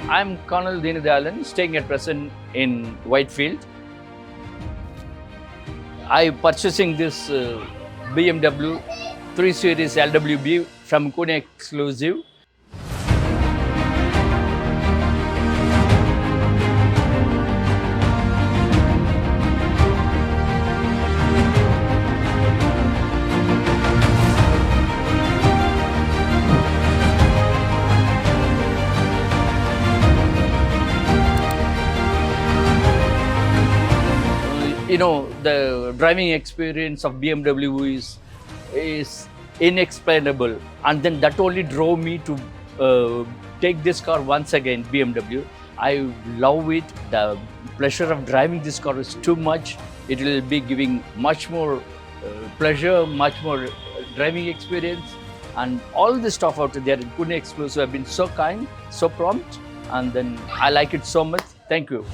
I'm Colonel Dayalan, staying at present in Whitefield. I purchasing this BMW 3 Series LWB from Pune Exclusive. The driving experience of BMW is inexplainable, and then that only drove me to take this car once again, BMW. I love it. The pleasure of driving this car is too much. It will be giving much more pleasure, much more driving experience, and all the stuff out there in Pune Exclusive have been so kind, so prompt, and then I like it so much. Thank you.